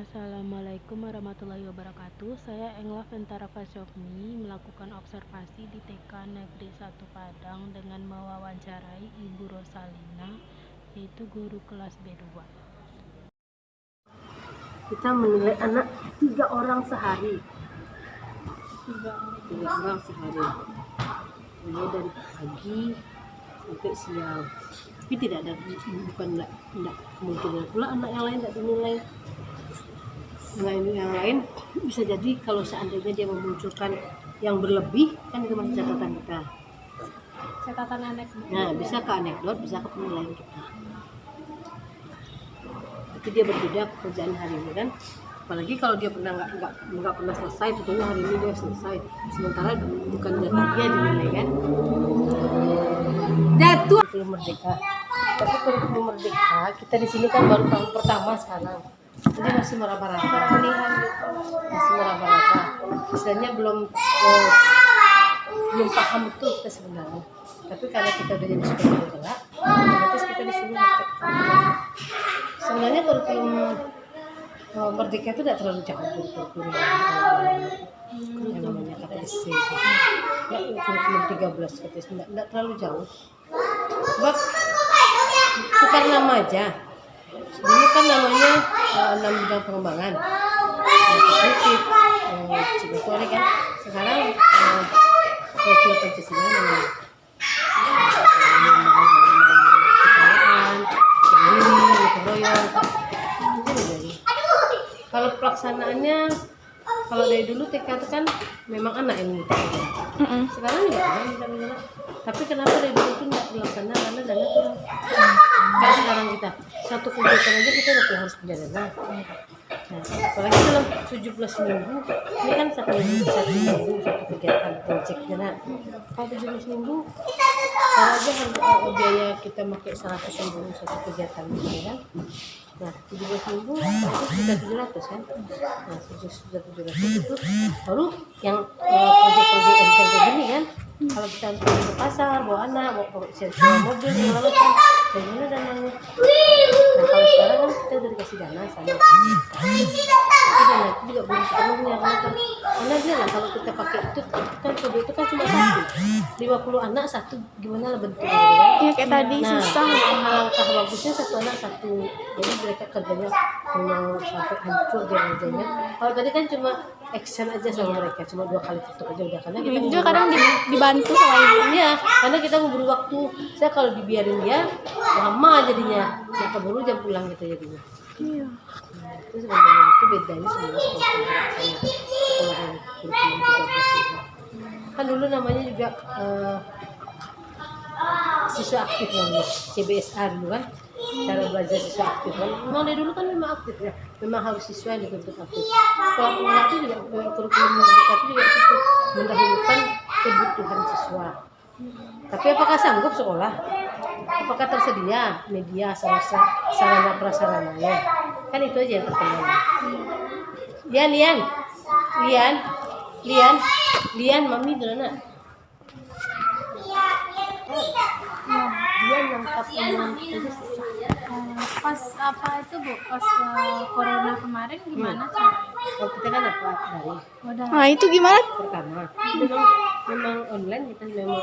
Assalamualaikum warahmatullahi wabarakatuh. Saya Engla Ventara Fasyofni melakukan observasi di TK Negeri 1 Padang dengan mewawancarai Ibu Rosalina, yaitu guru kelas B2. Kita menilai anak 3 orang sehari. 3 orang sehari. Mulai dari pagi sampai siang. Tapi tidak ada, bukan tidak kemungkinan pula anak yang lain tidak dinilai. Yang lain bisa jadi kalau seandainya dia memunculkan yang berlebih, kan itu masih catatan kita. Catatan anekdot. Nah, bisa ke anekdot, bisa ke penilaian kita. Tapi dia berbeda pekerjaan hari ini kan. Apalagi kalau dia pernah nggak pernah selesai, tentunya hari ini dia selesai. Sementara bukan data dia dinilai kan. Jatuh belum merdeka. Tapi kurikulum merdeka kita di sini kan baru tahun pertama sekarang. Jadi masih meraba-raba. Masih meraba-raba. Misalnya belum paham betul kita sebenarnya. Tapi karena kita udah jadi sekolah bergerak, otomatis kita disuruh pakai. Sebenarnya kurikulum merdeka itu tidak terlalu jauh dari kurikulum yang namanya KTSC. Kurikulum 13 KTSC tidak terlalu jauh. Sebab tukar nama aja. Dulu kan namanya 6 bidang pengembangan. Kognitif, psikologi kan. Sekarang profil Pancasila namanya. Kepercayaan, sendiri, gotong royong. Kalau pelaksanaannya, kalau dari dulu TK itu kan memang anak yang mengikuti. Sekarang juga ada. Tapi kenapa dari dulu itu nggak dilaksanakan karena dana kurang. Kayak sekarang kita satu kegiatan aja kita udah harus punya dana. Nah, apalagi dalam 17 minggu, ini kan satu kegiatan project dana. Kalau 17 minggu, kalau aja harus biaya kita pakai 100 ribu satu kegiatan gitu kan. Nah, 17 minggu itu sudah 700 kan. Nah, sudah 700 itu baru yang proyek-proyek enteng kayak gini kan. Kalau kita harus pergi ke pasar, bawa anak, bawa mobil, segala macam, dari mana dananya? Nah, kalau sekarang kan kita udah dikasih dana sama. Tapi dana itu juga belum sepenuhnya karena dia lah kalau kita pakai itu kan proyek itu kan cuma satu, 50 anak satu, gimana lah bentuknya kan? Iya kayak tadi susah. Alangkah bagusnya satu anak satu, jadi mereka kerjanya memang sampai hancur dia kerjanya. Kalau tadi kan cuma action aja sama mereka, cuma 2 kali tutup aja udah, karena kita juga kadang dibantu sama ibu. Iya, karena kita memberi waktu. Saya kalau dibiarin dia lama jadinya, ya keburu jam pulang gitu jadinya. Iya. Nah, itu sebenarnya itu bedanya sebenarnya sekolah sama sekolah yang kurikulum 13 itu. Kan dulu namanya juga siswa aktif namanya CBSA dulu kan, cara belajar siswa aktif kan. Memang dari dulu kan memang aktif ya, memang harus siswa yang dituntut aktif. Sekolah menengah itu juga kurikulum mereka itu juga cukup mendahulukan kebutuhan siswa. Tapi apakah sanggup sekolah? Apakah tersedia media sarana prasarananya? Kan itu aja yang terkenal. Lian, mami dulu nak. Dia nangkap omongan itu susah. Pas apa itu Bu? Pas corona kemarin gimana caranya? Oh, kita kan apa dari Nah itu gimana? pertama memang online kita memang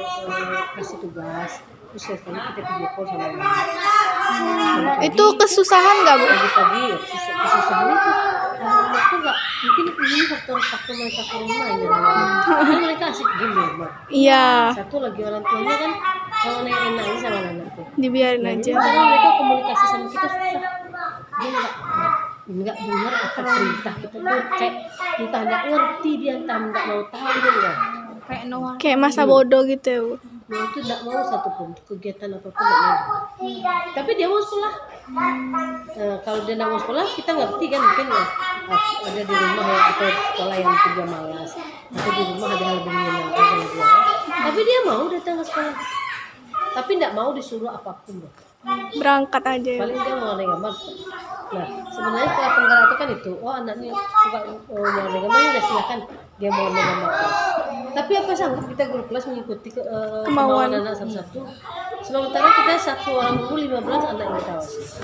kasih tugas, terus sekali kita video call sama anak. Itu kesusahan nggak Bu? Pagi-pagi kesusahan itu aku nggak mungkin ini faktor mereka ke rumah ini karena mereka asik game di rumah. Iya. Satu lagi orang tuanya kan kalau enak aja sama anak tuh. Dibiarin Nah, aja. karena mereka komunikasi sama kita susah. Dia nggak dengar apa perintah kita tuh, kayak entah nggak ngerti dia, entah nggak mau tahu dia nggak. Kayak masa bodoh gitu ya Bu. Dia itu nggak mau satupun kegiatan apapun nggak mau. Tapi dia mau sekolah. Kalau dia nggak mau sekolah kita ngerti kan, mungkin ada di rumah ya, atau sekolah yang kerja malas, atau di rumah ada hal menyenangkan sama dia. Tapi dia mau datang ke sekolah. Tapi nggak mau disuruh apapun loh. Berangkat aja ya. Paling dia mau warna gambar. Nah, sebenarnya setelah penggerak itu kan itu, oh anaknya suka warna gambar, ya udah silakan dia mau warna gambar kelas. Tapi apa sanggup kita guru kelas mengikuti kemauan anak satu-satu? Sementara kita satu orang guru 15 anak yang kita awasi.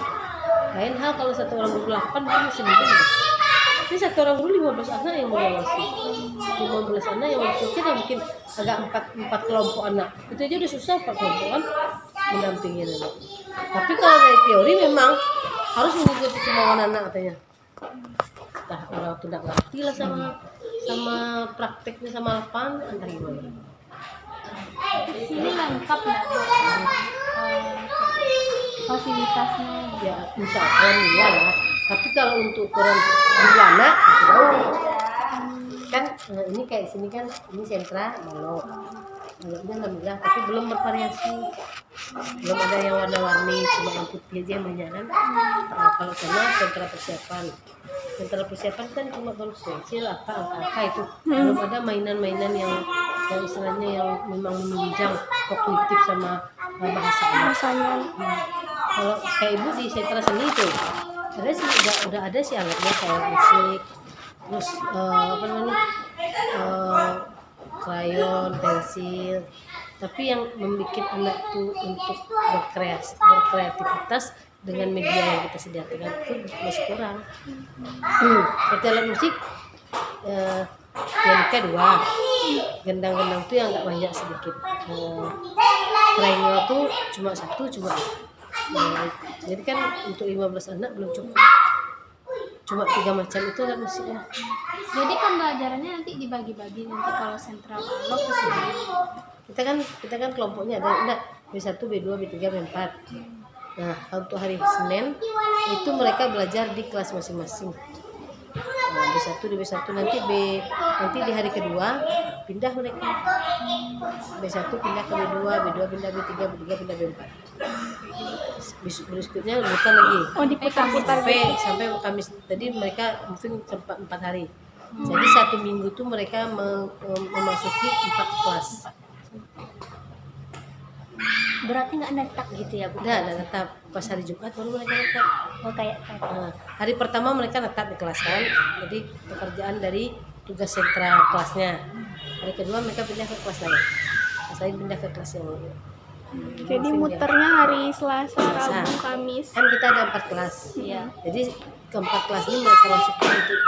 Lain hal kalau satu orang guru 8 mungkin masih mungkin gitu. Ini satu orang guru 15 anak yang mengawasi. 15 anak yang mungkin agak empat kelompok anak. Itu aja udah susah 4 kelompok kan mendampingi anak. Tapi kalau dari teori memang harus mengikuti kemauan anak katanya. Nah, orang tuh nggak ngerti lah sama prakteknya sama lapangan entah gimana. Ini lengkap ya fasilitasnya. Ya insya Allah lah. Tapi kalau untuk ukuran jumlah anak jauh. Kan ini kayak sini kan ini sentra balok. Baloknya alhamdulillah tapi belum bervariasi. Belum ada yang warna-warni, cuma yang putih aja yang banyak kan. Nah, kalau sana sentra persiapan. Sentra persiapan kan cuma baru pensil apa itu. Belum ada mainan-mainan yang istilahnya yang memang menunjang kognitif sama bahasanya. Kalau kayak ibu di sentra seni itu ada sih udah ada sih alatnya kayak musik, terus apa namanya krayon, pensil. Tapi yang membuat anak tuh untuk berkreativitas dengan media yang kita sediakan itu masih kurang. Seperti alat musik pianika 2, gendang-gendang tuh yang nggak banyak sedikit, triangle tuh cuma 1. Jadi kan untuk 15 anak belum cukup, cuma 3 macam itu alat musiknya. Jadi pembelajarannya nanti dibagi-bagi nanti kalau sentra balok ke sini. Kita kan kelompoknya ada B1, B2, B3, B4. Nah, untuk hari Senin itu mereka belajar di kelas masing-masing. Nah, B1 di B1 nanti di hari kedua pindah mereka. B1 pindah ke B2, B2 pindah B3, B3 pindah B4. Berikutnya bukan lagi. Oh, diputar-putar sampai Kamis tadi mereka mungkin sempat 4 hari. Jadi 1 minggu tuh mereka memasuki 4 kelas. Berarti nggak netap gitu ya Bu? Nggak netap. Pas hari Jumat baru mereka netap. Oh kayak Nah, hari pertama mereka netap di kelas kan. Jadi pekerjaan dari tugas sentra kelasnya. Hari kedua mereka pindah ke kelas lain. Kelas lain pindah ke kelas yang Jadi muternya hari Selasa, Rabu, Kamis. kan kita ada 4 kelas. Iya. Jadi ke-4 kelas ini mereka masukkan untuk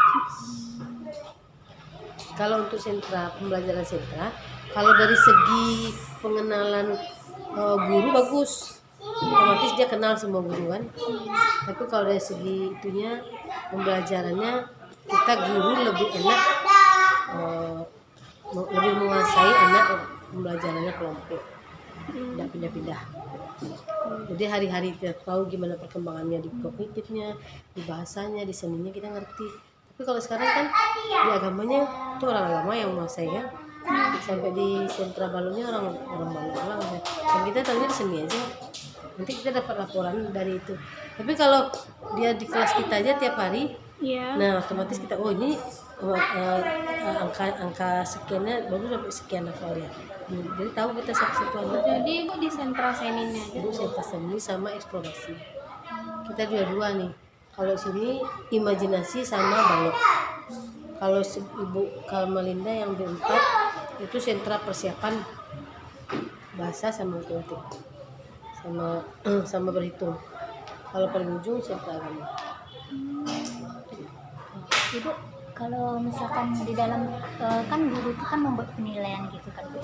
kalau untuk sentra pembelajaran sentra, kalau dari segi pengenalan guru bagus, otomatis dia kenal semua guru kan. Tapi kalau dari segi itunya pembelajarannya kita guru lebih enak, lebih menguasai anak pembelajarannya kelompok, tidak pindah-pindah. Jadi hari-hari kita tahu gimana perkembangannya di kognitifnya, di bahasanya, di seninya kita ngerti. Tapi kalau sekarang kan di agamanya itu orang agama yang menguasai kan. Sampai di sentra balonnya orang Malang ya. Dan kita tahunya di seni aja. Nanti kita dapat laporan dari itu. Tapi kalau dia di kelas kita aja tiap hari, nah otomatis kita ini angka sekiannya baru sampai sekian hafalnya. Jadi tahu kita satu anak. Jadi Ibu di sentra seninya aja. Jadi sentra seni sama eksplorasi. Kita dua-dua nih. Kalau sini imajinasi sama balok. Kalau Ibu Kalmalinda yang B4 itu sentra persiapan bahasa sama matematik sama berhitung. Kalau paling ujung sentra agama. Ibu kalau misalkan di dalam kan guru itu kan membuat penilaian gitu kan Bu.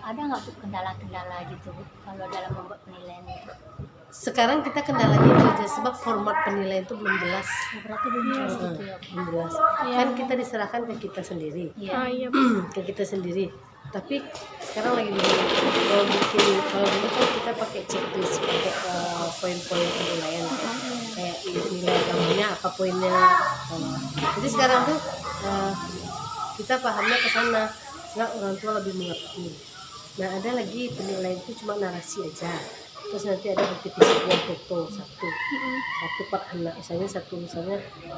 Ada nggak Bu kendala-kendala gitu Bu kalau dalam membuat penilaian itu? Sekarang kita kendalanya belajar sebab format penilaian itu belum jelas. Berarti belum jelas gitu ya Bu. Belum jelas. Kan kita diserahkan ke kita sendiri. Iya. Ke kita sendiri. Tapi sekarang lagi kalau dulu kan kita pakai checklist, pakai poin-poin penilaian kayak nilai agamanya apa poinnya. Jadi sekarang tuh kita pahamnya ke sana, sebab orang tua lebih mengerti. Nah ada lagi penilaian itu cuma narasi aja. Terus nanti ada bukti fisik yang foto satu per anak, misalnya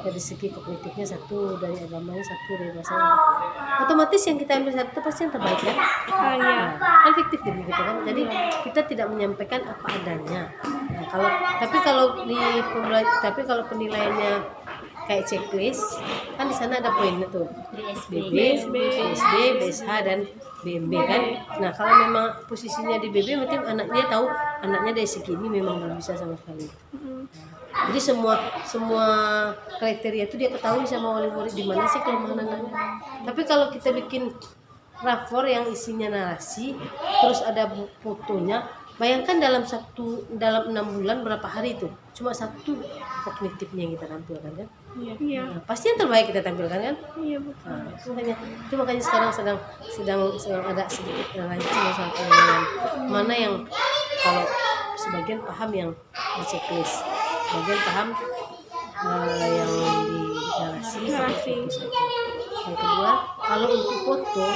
dari segi kognitifnya 1, dari agamanya 1, dari bahasanya. Otomatis yang kita ambil 1 pasti yang terbaik kan? Nah, kan fiktif jadi gitu kan. Jadi kita tidak menyampaikan apa adanya. Nah, kalau penilaiannya kayak checklist kan di sana ada poinnya tuh. BB, BSD, BSH dan BMB kan. Nah kalau memang posisinya di BB berarti anaknya tahu anaknya dari segini memang belum bisa sama sekali. Nah, Jadi semua kriteria itu dia ketahui sama wali murid di mana sih kelemahan anaknya. Tapi kalau kita bikin rapor yang isinya narasi, terus ada fotonya, bayangkan dalam 6 bulan berapa hari itu? Cuma satu kognitifnya yang kita tampilkan kan? Iya. Nah, pasti yang terbaik kita tampilkan kan? Iya betul. Nah, itu makanya sekarang sedang ada sedikit rancang soal penilaian. Mana yang kalau sebagian paham yang di checklist, sebagian paham yang di narasi. Yang kedua, kalau untuk foto,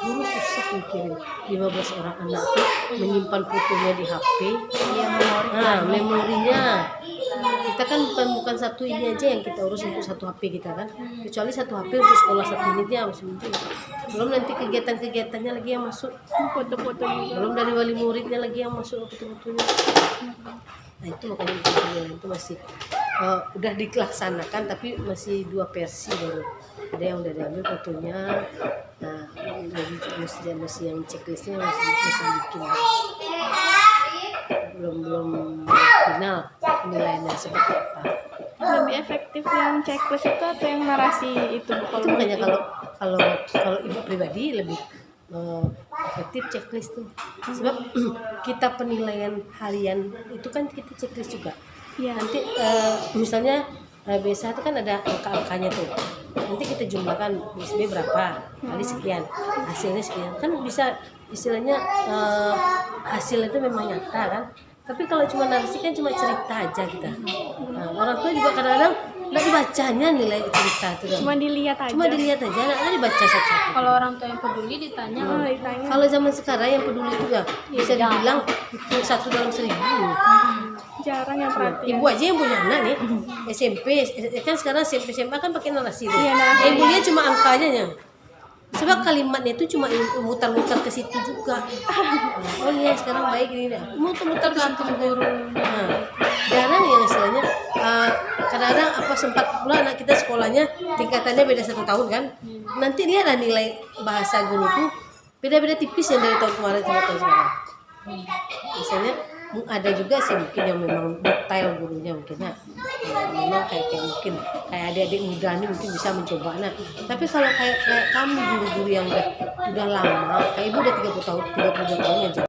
dulu susah mikirin 15 orang anak tuh menyimpan fotonya di HP. Memorinya. Kita kan bukan satu ini aja yang kita urus untuk satu HP kita kan. Kecuali satu HP untuk sekolah satu unitnya masih mungkin. Belum nanti kegiatan-kegiatannya lagi yang masuk. Foto-fotonya. Belum dari wali muridnya lagi yang masuk foto-fotonya. Nah itu makanya itu masih udah dilaksanakan tapi masih 2 versi baru. Ada yang udah diambil fotonya. Nah jadi masih yang checklistnya masih bikin. Belum final penilaiannya seperti apa. Lebih efektif yang checklist itu atau yang narasi itu? Itu makanya kalau ibu pribadi lebih efektif checklist tuh. Sebab kita penilaian harian itu kan kita checklist juga. Iya. Nanti misalnya biasa itu kan ada angka-angkanya tuh. Nanti kita jumlahkan BSB berapa kali sekian, hasilnya sekian. Kan bisa istilahnya hasil itu memang nyata kan. Tapi kalau cuma narasi kan cuma cerita aja kita. Nah, orang tua juga kadang-kadang nggak dibacanya nilai cerita itu. Cuma dilihat aja. Nggak dibaca satu-satu. Kalau orang tua yang peduli ditanya, Ditanya. Kalau zaman sekarang yang peduli juga bisa dibilang itu 1 dalam 1000. Jarang yang perhatian. Ibu aja yang punya anak nih SMP kan sekarang SMP SMA kan pakai narasi tuh. Iya, narasi. Ibu lihat cuma angkanya nya. Sebab kalimatnya itu cuma mutar-mutar ke situ juga. Oh iya sekarang baik ini dah. Mutar-mutar ke situ guru. Nah, jarang yang istilahnya kadang-kadang apa sempat pula anak kita sekolahnya tingkatannya beda 1 tahun kan. Nanti lihatlah nilai bahasa guru tuh beda-beda tipis yang dari tahun kemarin sama tahun sekarang. Misalnya ada juga sih mungkin yang memang detail gurunya mungkin memang kayak mungkin kayak adik-adik muda nih mungkin bisa mencoba. Nah tapi kalau kayak kami guru-guru yang udah lama kayak ibu udah 30 tahun 32 tahun aja